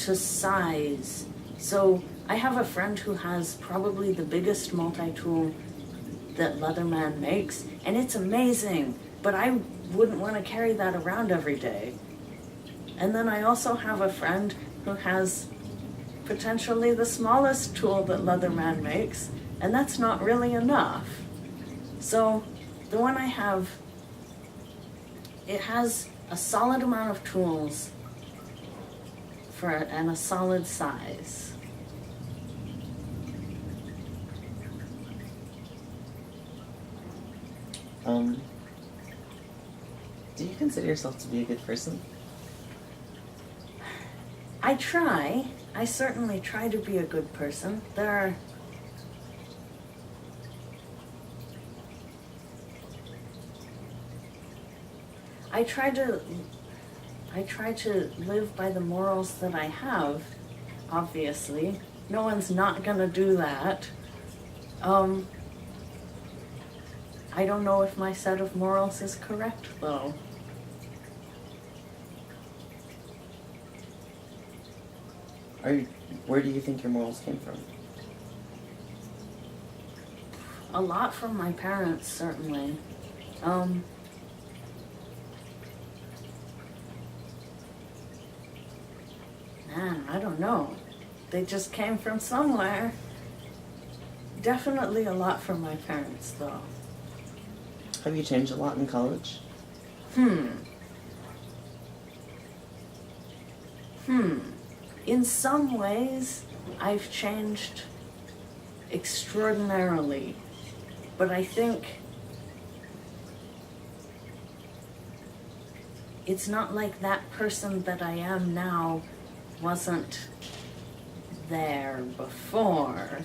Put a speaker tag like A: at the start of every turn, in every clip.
A: to size. So I have a friend who has probably the biggest multi-tool that Leatherman makes, and it's amazing, but I wouldn't want to carry that around every day. And then I also have a friend who has potentially the smallest tool that Leatherman makes, and that's not really enough. So the one I have, it has a solid amount of tools and a solid size.
B: Do you consider yourself to be a good person?
A: I try. I certainly try to be a good person. I try to live by the morals that I have, obviously. No one's not gonna do that. I don't know if my set of morals is correct, though.
B: Where do you think your morals came from?
A: A lot from my parents, certainly. Man, I don't know. They just came from somewhere. Definitely a lot from my parents, though.
B: Have you changed a lot in college?
A: In some ways, I've changed extraordinarily, but I think it's not like that person that I am now wasn't there before.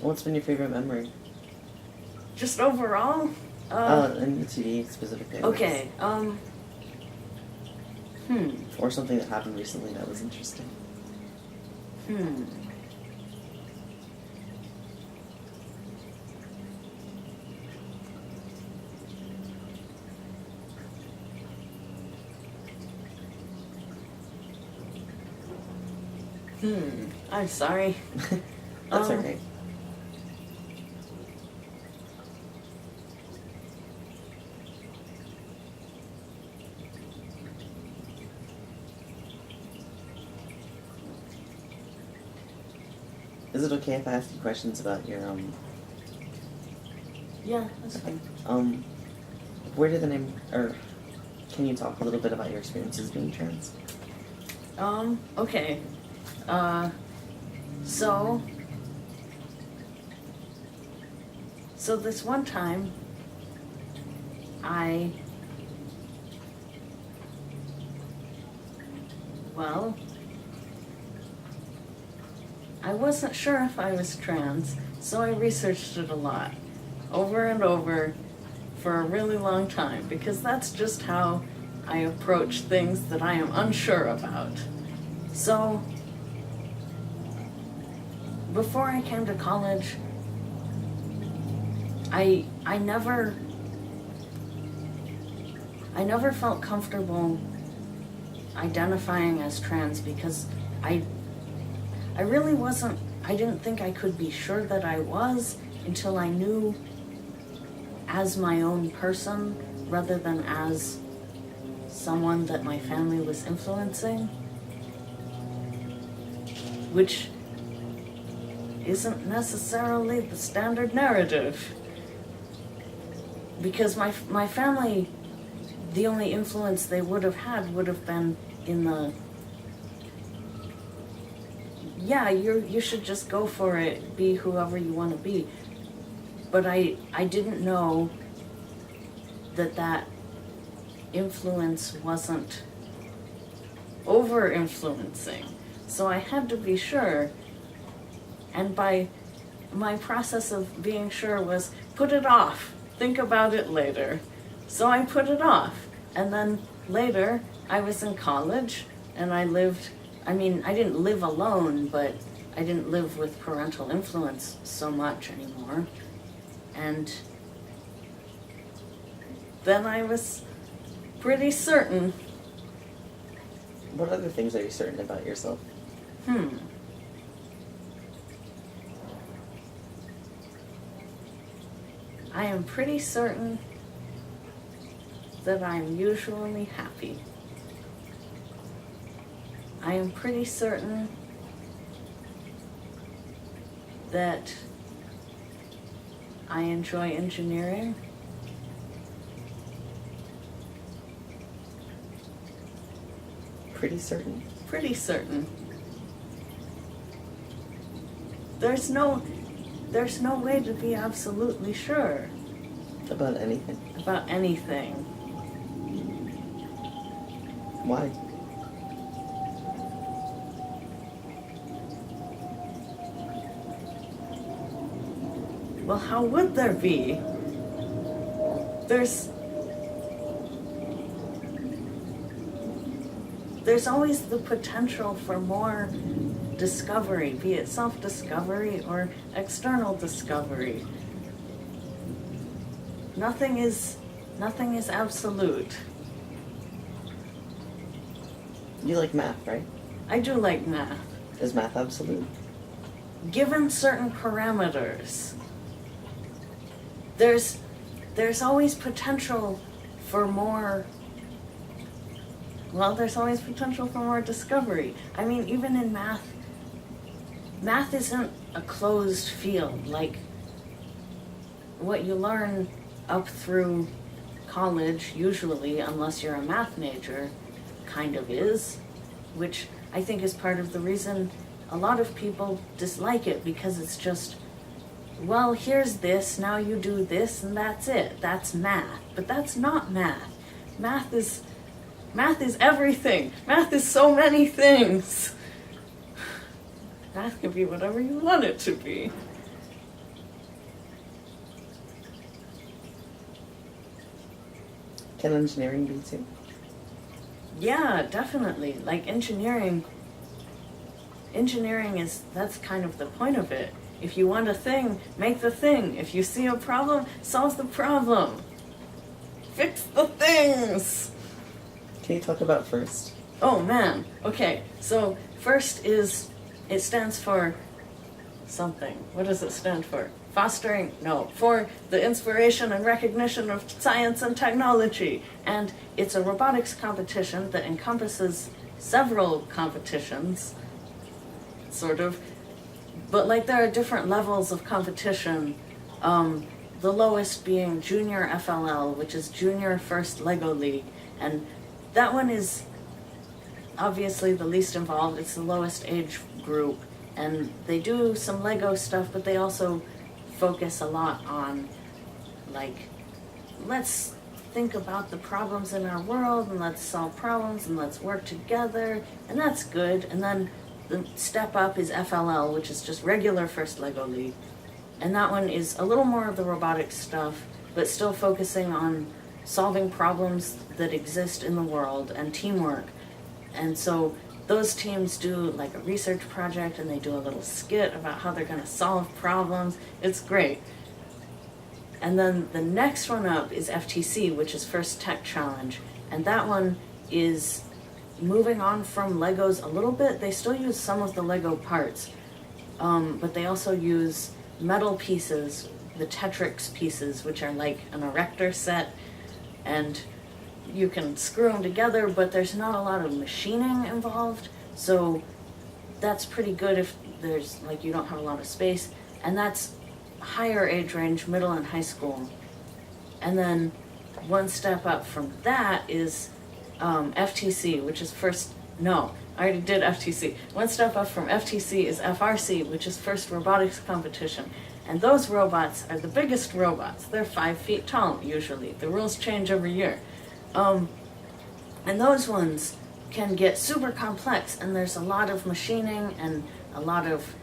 B: What's been your favorite memory?
A: Just overall?
B: And UTD specifically.
A: Okay,
B: Or something that happened recently that was interesting.
A: I'm sorry.
B: That's okay. Is it okay if I ask you questions about your,
A: Yeah, that's fine.
B: Where did the name, or can you talk a little bit about your experiences being trans?
A: Okay. So this one time, I wasn't sure if I was trans, so I researched it a lot, over and over, for a really long time, because that's just how I approach things that I am unsure about. So, before I came to college, I never felt comfortable identifying as trans because I really wasn't, I didn't think I could be sure that I was until I knew as my own person rather than as someone that my family was influencing, which isn't necessarily the standard narrative. Because my family, the only influence they would have had would have been in the, yeah, you should just go for it, be whoever you want to be. But I didn't know that influence wasn't over-influencing. So I had to be sure. And by my process of being sure was put it off, think about it later. So I put it off. And then later I was in college and I lived I mean, I didn't live alone, but I didn't live with parental influence so much anymore. And then I was pretty certain.
B: What other things are you certain about yourself?
A: I am pretty certain that I'm usually happy. I am pretty certain that I enjoy engineering.
B: Pretty certain?
A: Pretty certain. There's no way to be absolutely sure
B: About anything?
A: about anything.
B: Why?
A: Well, how would there be? There's always the potential for more discovery, be it self-discovery or external discovery. Nothing is absolute.
B: You like math, right?
A: I do like math.
B: Is math absolute?
A: Given certain parameters, there's always potential for more. Well, there's always potential for more discovery. I mean, even in math isn't a closed field. Like, what you learn up through college, usually, unless you're a math major, kind of is, which I think is part of the reason a lot of people dislike it, because it's just, well, here's this, now you do this, and that's it. That's math. But that's not math. Math is everything. Math is so many things. Math can be whatever you want it to be.
B: Can engineering be too?
A: Yeah, definitely. Like engineering that's kind of the point of it. If you want a thing, make the thing. If you see a problem, solve the problem. Fix the things.
B: Can you talk about FIRST?
A: Oh man, okay, so FIRST it stands for something. What does it stand for? For the inspiration and recognition of science and technology. And it's a robotics competition that encompasses several competitions, sort of. But like there are different levels of competition. The lowest being Junior FLL, which is Junior First Lego League. And that one is obviously the least involved. It's the lowest age group. And they do some Lego stuff, but they also focus a lot on, like, let's think about the problems in our world, and let's solve problems, and let's work together, and that's good. And then the step up is FLL, which is just regular First Lego League. And that one is a little more of the robotics stuff, but still focusing on solving problems that exist in the world and teamwork. And so those teams do like a research project, and they do a little skit about how they're going to solve problems. It's great. And then the next one up is FTC, which is First Tech Challenge. And that one is moving on from Legos a little bit. They still use some of the Lego parts, but they also use metal pieces, the Tetrix pieces, which are like an erector set, and you can screw them together, but there's not a lot of machining involved, so that's pretty good if there's, like, you don't have a lot of space. And that's higher age range, middle and high school. And then one step up from that is FTC, which is I already did FTC. One step up from FTC is FRC, which is First Robotics Competition. And those robots are the biggest robots. They're 5 feet tall, usually. The rules change every year. And those ones can get super complex, and there's a lot of machining and a lot of